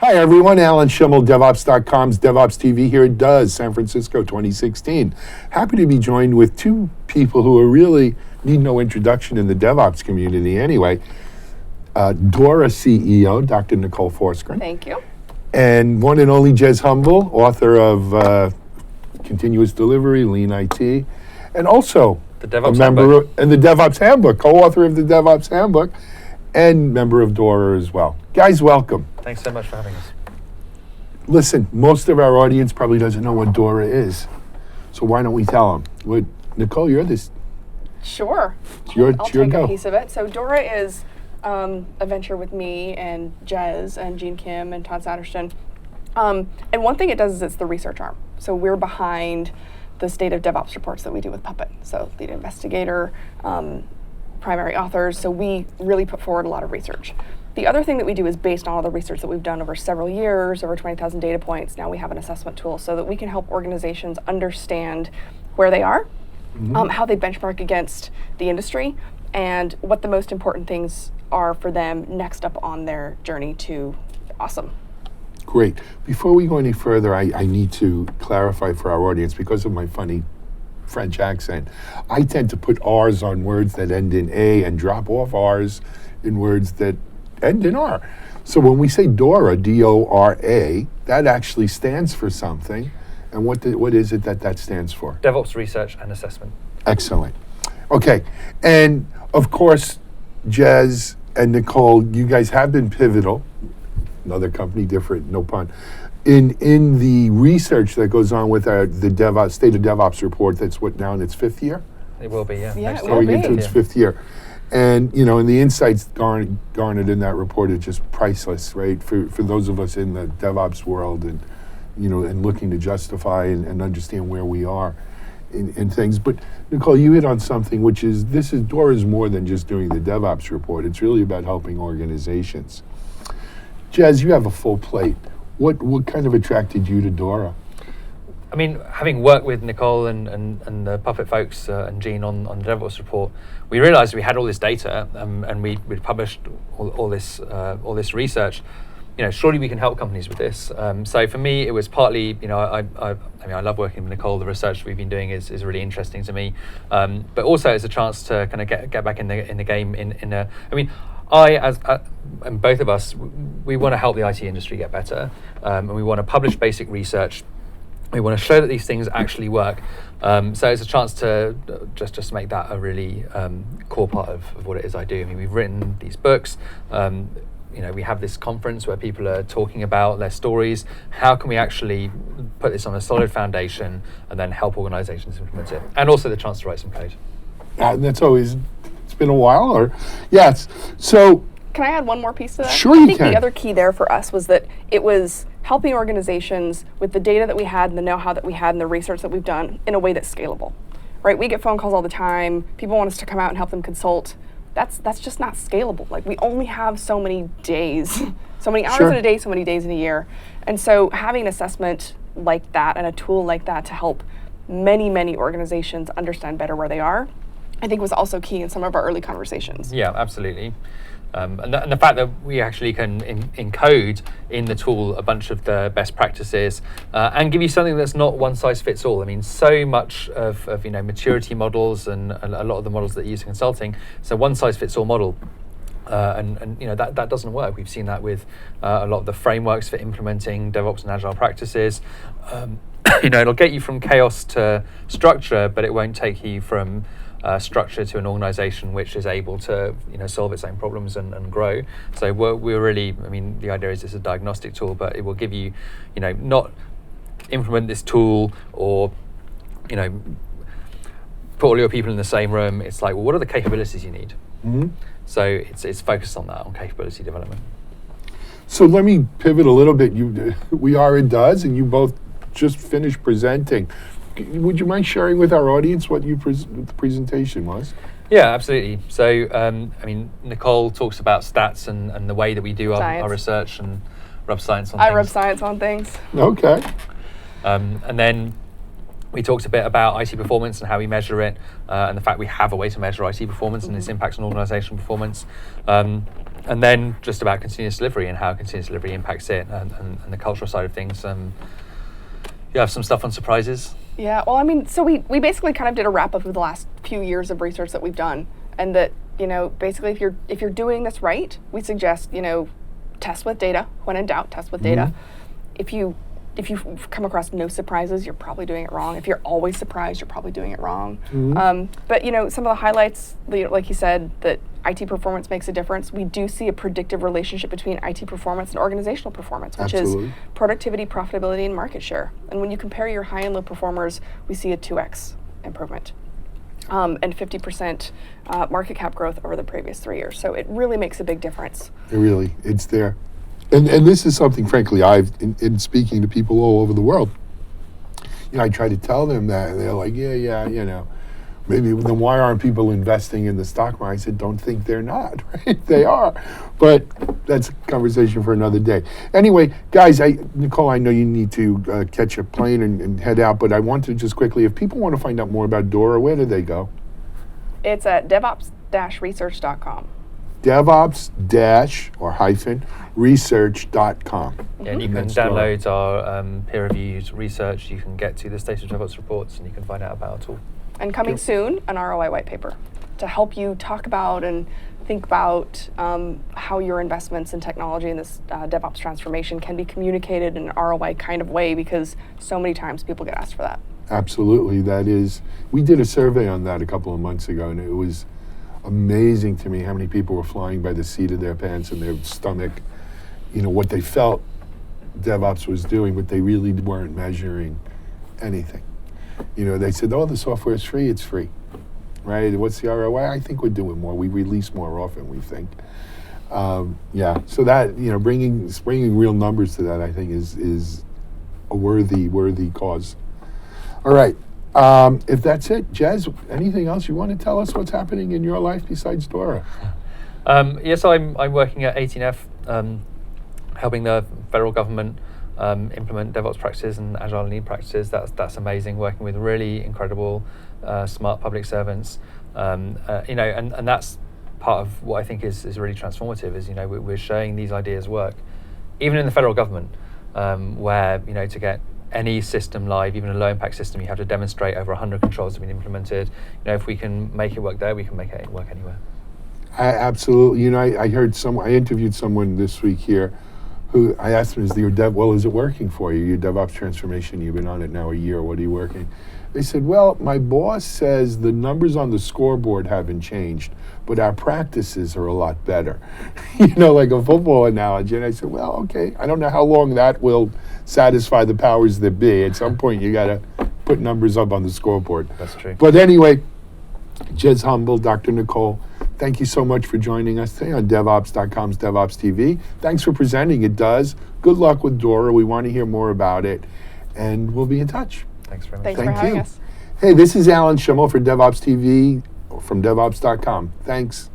Hi everyone, Alan Schimmel, DevOps.com's DevOps TV here at DOES, San Francisco 2016. Happy to be joined with two people who are really need no introduction in the DevOps community anyway. DORA CEO, Dr. Nicole Forsgren. Thank you. And one and only Jez Humble, author of Continuous Delivery, Lean IT, and also the DevOps a member Handbook. and the DevOps Handbook, co-author of the DevOps Handbook, and member of DORA as well. Guys, welcome. Thanks so much for having us. Listen, most of our audience probably doesn't know what DORA is, so why don't we tell them? Nicole, you're this. Sure. I'll take go. a piece of it. So DORA is a venture with me and Jez and Gene Kim and Todd Sattersten. And one thing it does is it's the research arm. So we're behind the state of DevOps reports that we do with Puppet. So lead investigator, primary authors. So we really put forward a lot of research. The other thing that we do is based on all the research that we've done over several years, over 20,000 data points. Now we have an assessment tool so that we can help organizations understand where they are, how they benchmark against the industry, and what the most important things are for them next up on their journey to awesome. Great. Before we go any further, I need to clarify for our audience, because of my funny French accent, I tend to put R's on words that end in A and drop off R's in words that end in R. So when we say DORA, D-O-R-A, that actually stands for something. And what is it that stands for? DevOps Research and Assessment. Excellent. Okay. And of course, Jez and Nicole, you guys have been pivotal. Another company, different, no pun. In the research that goes on with the DevOps State of DevOps report, that's what now in its fifth year? It will be, yeah. Yeah, it will Going be. into its fifth year. And, you know, and the insights garnered in that report are just priceless, right? For those of us in the DevOps world and, you know, and looking to justify and understand where we are in things. But Nicole, you hit on something, which is DORA is more than just doing the DevOps report. It's really about helping organizations. Jez, you have a full plate. What kind of attracted you to DORA? I mean, having worked with Nicole and the Puppet folks and Gene on the DevOps report, we realized we had all this data and we'd published all this research. You know, surely we can help companies with this. So for me, it was partly, you know, I love working with Nicole. The research we've been doing is really interesting to me, but also it's a chance to kind of get back in the game. And both of us, we want to help the IT industry get better, and we want to publish basic research. We want to show that these things actually work. So it's a chance to just make that a really core part of what it is I do. I mean, we've written these books. You know, we have this conference where people are talking about their stories. How can we actually put this on a solid foundation and then help organizations implement it? And also the chance to write some code. That's always, it's been a while, or yes. So Can I add one more piece to that? Sure, I you think can. the other key there for us was that it was helping organizations with the data that we had and the know-how that we had and the research that we've done in a way that's scalable, right? We get phone calls all the time. People want us to come out and help them consult. That's just not scalable. Like, we only have so many days, so many hours in a day, so many days in a year. And so having an assessment like that and a tool like that to help many, many organizations understand better where they are, I think was also key in some of our early conversations. Yeah, absolutely. And the fact that we actually can encode in the tool a bunch of the best practices and give you something that's not one size fits all. I mean, so much of you know, maturity models and a lot of the models that you use in consulting, it's a one size fits all model. And you know, that doesn't work. We've seen that with a lot of the frameworks for implementing DevOps and Agile practices. You know, it'll get you from chaos to structure, but it won't take you from structure to an organization which is able to, you know, solve its own problems and grow. So we're really, I mean, the idea is it's a diagnostic tool, but it will give you, you know, not implement this tool or, you know, put all your people in the same room. It's like, well, what are the capabilities you need? Mm-hmm. So it's focused on that, on capability development. So let me pivot a little bit. We are at DOES, and you both just finished presenting. Would you mind sharing with our audience what the presentation was? Yeah, absolutely. So, I mean, Nicole talks about stats and the way that we do our research and rub science on things. I rub science on things. Okay. And then we talked a bit about IT performance and how we measure it, and the fact we have a way to measure IT performance and its impacts on organizational performance. And then just about continuous delivery and how continuous delivery impacts it, and the cultural side of things. You have some stuff on surprises. Yeah, well, I mean, so we basically kind of did a wrap up of the last few years of research that we've done, and that, you know, basically if you're doing this right, we suggest, you know, test with data. When in doubt, test with data. If you come across no surprises, you're probably doing it wrong. If you're always surprised, you're probably doing it wrong. But, you know, some of the highlights, like you said, that IT performance makes a difference. We do see a predictive relationship between IT performance and organizational performance, which Absolutely. is productivity, profitability, and market share. And when you compare your high and low performers, we see a 2x improvement. And 50% market cap growth over the previous 3 years. So it really makes a big difference. It's there. And this is something, frankly, in speaking to people all over the world, you know, I try to tell them that, and they're like, yeah, you know, maybe then why aren't people investing in the stock market? I said, don't think they're not, right? They are. But that's a conversation for another day. Anyway, guys, Nicole, I know you need to catch a plane and head out, but I want to just quickly, if people want to find out more about DORA, where do they go? It's at DevOps-research.com. DevOps-research.com. Yeah, and you can download our peer-reviewed research. You can get to the State of DevOps reports, and you can find out about it all. And coming soon, an ROI white paper to help you talk about and think about how your investments in technology in this DevOps transformation can be communicated in an ROI kind of way, because so many times people get asked for that. Absolutely, that is. We did a survey on that a couple of months ago, and it was amazing to me how many people were flying by the seat of their pants and their stomach, you know, what they felt DevOps was doing, but they really weren't measuring anything. You know, they said, oh, the software is free, it's free, right? What's the ROI? I think we're doing more. We release more often, we think. Yeah, so that, you know, bringing real numbers to that, I think, is a worthy cause. All right. If that's it, Jez, anything else you want to tell us what's happening in your life besides DORA? Yes, I'm working at 18F, helping the federal government implement DevOps practices and agile lean practices. That's amazing. Working with really incredible, smart public servants, you know, and that's part of what I think is really transformative. Is, you know, we're showing these ideas work, even in the federal government, where, you know, to get any system live, even a low impact system, you have to demonstrate over 100 controls have been implemented. You know, if we can make it work there, we can make it work anywhere. Absolutely. You know, I interviewed someone this week here who I asked him, is it working for you? Your DevOps transformation, you've been on it now a year, what are you working? They said, well, my boss says the numbers on the scoreboard haven't changed, but our practices are a lot better. You know, like a football analogy. And I said, well, okay, I don't know how long that will satisfy the powers that be. At some point, you got to put numbers up on the scoreboard. That's true. But anyway, Jez Humble, Dr. Nicole, thank you so much for joining us today on DevOps.com's DevOps TV. Thanks for presenting. It does. Good luck with DORA. We want to hear more about it, and we'll be in touch. Thanks very much. Thanks for having us. Hey, this is Alan Schimmel for DevOps TV from DevOps.com. Thanks.